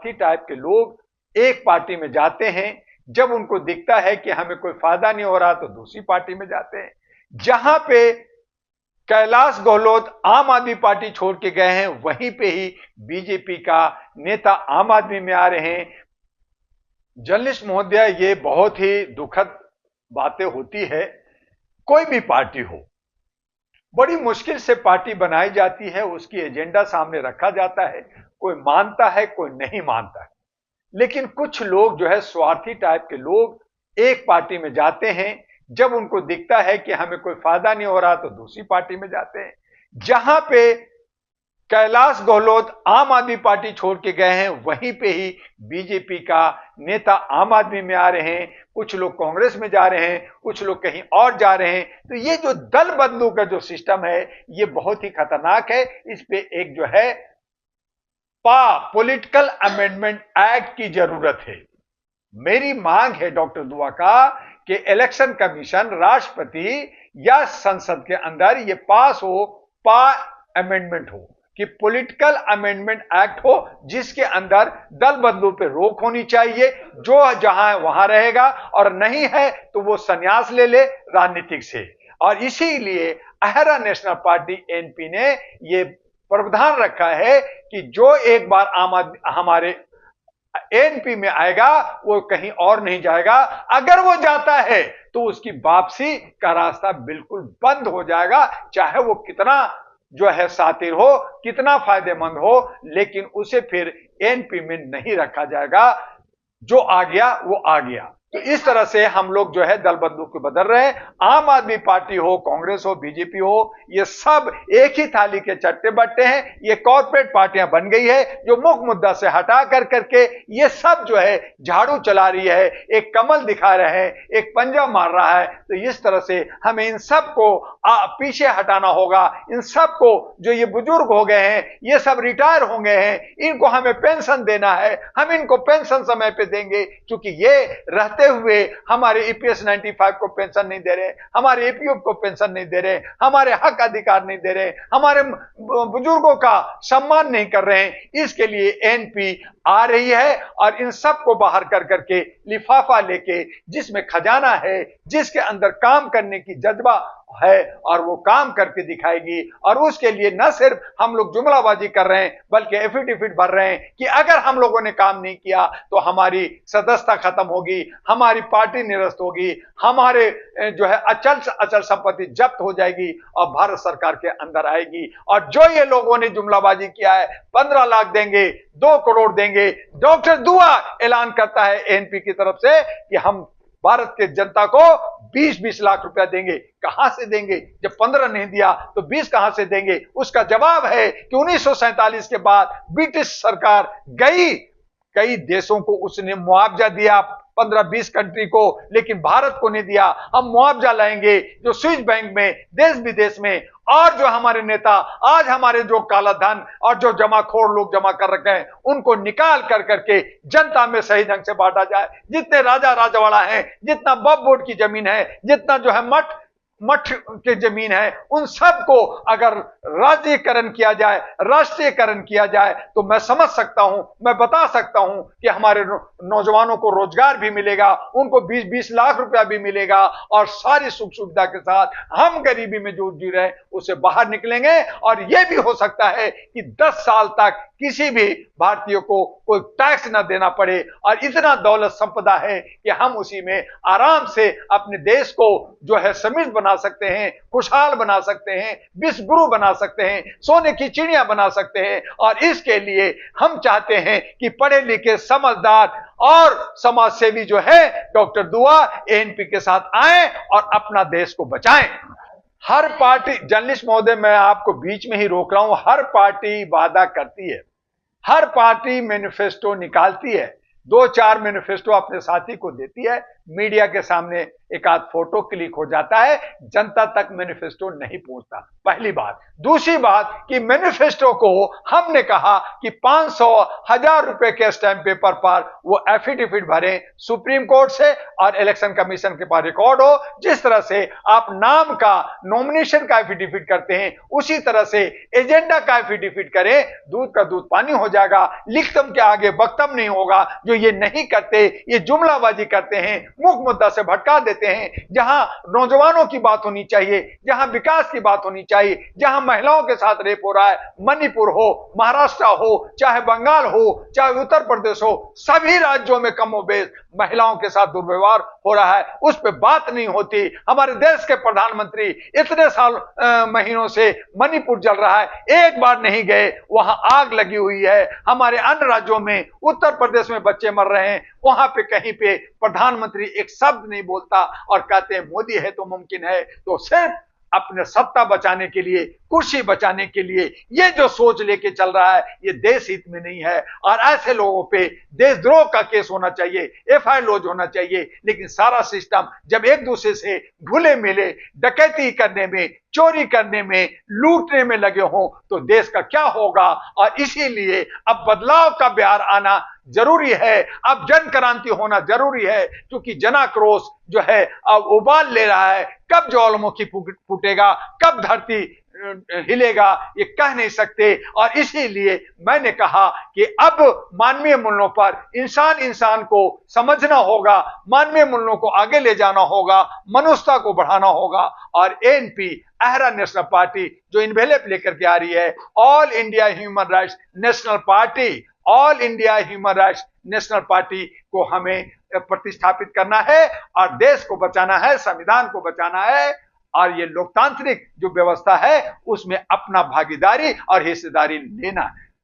स्वार्थी टाइप के लोग एक पार्टी में जाते हैं, जब उनको दिखता है कि हमें कोई फायदा नहीं हो रहा तो दूसरी पार्टी में जाते हैं। जहां पे कैलाश गहलोत आम आदमी पार्टी छोड़ के गए हैं, वहीं पे ही बीजेपी का नेता आम आदमी में आ रहे हैं। जर्नलिस्ट महोदय, ये बहुत ही दुखद बातें होती है। कोई भी पार्टी हो, बड़ी मुश्किल से पार्टी बनाई जाती है, उसकी एजेंडा सामने रखा जाता है, कोई मानता है कोई नहीं मानता है, लेकिन कुछ लोग जो है स्वार्थी टाइप के लोग एक पार्टी में जाते हैं, जब उनको दिखता है कि हमें कोई फायदा नहीं हो रहा तो दूसरी पार्टी में जाते हैं। जहां पे कैलाश गहलोत आम आदमी पार्टी छोड़ के गए हैं, वहीं पे ही बीजेपी का नेता आम आदमी में आ रहे हैं, कुछ लोग कांग्रेस में जा रहे हैं, कुछ लोग कहीं और जा रहे हैं। तो ये जो दल बदलू का जो सिस्टम है, ये बहुत ही खतरनाक है। इस पे एक जो है पॉलिटिकल अमेंडमेंट एक्ट की जरूरत है। मेरी मांग है डॉक्टर दुआ का कि इलेक्शन कमीशन, राष्ट्रपति या संसद के अंदर ये पास हो, अमेंडमेंट हो कि पॉलिटिकल अमेंडमेंट एक्ट हो, जिसके अंदर दल बदलू पे रोक होनी चाहिए। जो जहां है वहां रहेगा, और नहीं है तो वो संन्यास ले ले राजनीतिक से। और इसीलिए अहरा नेशनल पार्टी एनपी ने ये प्रावधान रखा है कि जो एक बार आम आदमी हमारे एनपी में आएगा, वो कहीं और नहीं जाएगा। अगर वो जाता है तो उसकी वापसी का रास्ता बिल्कुल बंद हो जाएगा, चाहे वो कितना जो है सातिर हो, कितना फायदेमंद हो, लेकिन उसे फिर एनपी में नहीं रखा जाएगा। जो आ गया वो आ गया। तो इस तरह से हम लोग जो है दल बदलू के बदल रहे हैं। आम आदमी पार्टी हो, कांग्रेस हो, बीजेपी हो, ये सब एक ही थाली के चट्टे बट्टे हैं। ये कॉर्पोरेट पार्टियां बन गई है, जो मुख्य मुद्दा से हटा कर करके ये सब जो है झाड़ू चला रही है, एक कमल दिखा रहे हैं, एक पंजा मार रहा है। तो इस तरह से हमें इन सबको पीछे हटाना होगा। इन सबको, जो ये बुजुर्ग हो गए हैं, ये सब रिटायर हो गए हैं, इनको हमें पेंशन देना है। हम इनको पेंशन समय पे देंगे, क्योंकि ये रहते हुए हमारे ईपीएस 95 को पेंशन नहीं दे रहे, हमारे ईपीएफ को पेंशन नहीं दे रहे, हमारे हक अधिकार नहीं दे रहे, हमारे बुजुर्गों का सम्मान नहीं कर रहे हैं। इसके लिए एनपी आ रही है, और इन सब को बाहर कर करके लिफाफा लेके, जिसमें खजाना है, जिसके अंदर काम करने की जज्बा है, और वो काम करके दिखाएगी। और उसके लिए न सिर्फ हम लोग जुमलाबाजी कर रहे हैं, बल्कि एफिडेविट भर रहे हैं कि अगर हम लोगों ने काम नहीं किया तो हमारी सदस्यता खत्म होगी, हमारी पार्टी निरस्त होगी, हमारे जो है अचल संपत्ति जब्त हो जाएगी और भारत सरकार के अंदर आएगी। और जो ये लोगों ने जुमलाबाजी किया है, 15 लाख देंगे, 2 करोड़ देंगे, डॉक्टर दुआ ऐलान करता है एनपी की तरफ से कि हम भारत के जनता को 20-20 लाख रुपया देंगे। कहां से देंगे? जब 15 नहीं दिया तो 20 कहां से देंगे? उसका जवाब है कि 1947 के बाद ब्रिटिश सरकार गई, कई देशों को उसने मुआवजा दिया, 15-20 कंट्री को, लेकिन भारत को नहीं दिया। हम मुआवजा लाएंगे जो स्विस बैंक में, देश विदेश में, और जो हमारे नेता आज हमारे जो काला धन और जो जमाखोर लोग जमा कर रखे हैं, उनको निकाल कर करके जनता में सही ढंग से बांटा जाए। जितने राजा राजवाड़ा हैं, जितना बब बोर्ड की जमीन है, जितना जो है मठ की जमीन है, उन सबको अगर राज्यीकरण किया जाए, राष्ट्रीयकरण किया जाए, तो मैं समझ सकता हूं, मैं बता सकता हूं कि हमारे नौजवानों को रोजगार भी मिलेगा, उनको 20-20 लाख रुपया भी मिलेगा, और सारी सुख सुविधा के साथ हम गरीबी में जो जी रहे हैं उसे बाहर निकलेंगे। और यह भी हो सकता है कि 10 साल तक किसी भी भारतीय को कोई टैक्स ना देना पड़े, और इतना दौलत संपदा है कि हम उसी में आराम से अपने देश को जो है समृद्ध बना सकते हैं, खुशहाल बना सकते हैं, विश्व गुरु बना सकते हैं, सोने की चिड़िया बना सकते हैं। और इसके लिए हम चाहते हैं कि पढ़े लिखे, समझदार और समाज सेवी जो है डॉक्टर दुआ एएनपी के साथ आए और अपना देश को बचाएं। हर पार्टी, जर्नलिस्ट महोदय मैं आपको बीच में ही रोक रहा हूं, हर पार्टी वादा करती है, हर पार्टी मैनिफेस्टो निकालती है, 2-4 मैनिफेस्टो अपने साथी को देती है, मीडिया के सामने एक आध फोटो क्लिक हो जाता है, जनता तक मैनिफेस्टो नहीं पहुंचता, पहली बात। दूसरी बात कि मैनिफेस्टो को हमने कहा कि 500 1000 रुपए के स्टैंप पेपर पर वो एफिडेविट भरें सुप्रीम कोर्ट से और इलेक्शन कमीशन के पास रिकॉर्ड हो। जिस तरह से आप नाम का नॉमिनेशन का एफिडेविट करते हैं उसी तरह से एजेंडा का एफिडेविट करें, दूध का दूध पानी हो जाएगा, लिखतम के आगे वक्तव्य नहीं होगा। जो ये नहीं करते, ये जुमलाबाजी करते हैं, मुख्य मुद्दा से भटका देते हैं। जहां नौजवानों की बात होनी चाहिए, जहां विकास की बात होनी चाहिए, जहां महिलाओं के साथ रेप हो रहा है, मणिपुर हो, महाराष्ट्र हो, चाहे बंगाल हो, चाहे उत्तर प्रदेश हो, सभी राज्यों में कमोबेश महिलाओं के साथ दुर्व्यवहार हो रहा है, उस पर बात नहीं होती। हमारे देश के प्रधानमंत्री इतने साल महीनों से मणिपुर जल रहा है, एक बार नहीं गए, वहां आग लगी हुई है। हमारे अन्य राज्यों में, उत्तर प्रदेश में बच्चे मर रहे हैं, वहां पे कहीं पे प्रधानमंत्री एक शब्द नहीं बोलता और कहते हैं मोदी है तो मुमकिन है। तो सिर्फ अपने सत्ता बचाने के लिए, कुर्सी बचाने के लिए ये जो सोच लेके चल रहा है, ये देश हित में नहीं है। और ऐसे लोगों पे देशद्रोह का केस होना चाहिए, एफआईआर लॉन्च होना चाहिए। लेकिन सारा सिस्टम जब एक दूसरे से घुले मिले डकैती करने में, चोरी करने में, लूटने में लगे हों तो देश का क्या होगा। और इसीलिए अब बदलाव का बयार आना जरूरी है, अब जन क्रांति होना जरूरी है, क्योंकि जनाक्रोश जो है अब उबाल ले रहा है। कब ज्वालामुखी फूटेगा, कब धरती हिलेगा, ये कह नहीं सकते। और इसीलिए मैंने कहा कि अब मानवीय मूल्यों पर इंसान इंसान को समझना होगा, मानवीय मूल्यों को आगे ले जाना होगा, मनुष्यता को बढ़ाना होगा। और एएनपी अहरा नेशनल पार्टी जो इन्वेलप लेकर के आ रही है, all India human rights national party, all India human rights national party को हमें प्रतिष्ठापित करना है और देश को बचाना है, संविधान को बचाना है। और ये लोकतांत्रिक जो व्यवस्था है उसमें अपना भागीदारी और हिस्सेदारी लेना है।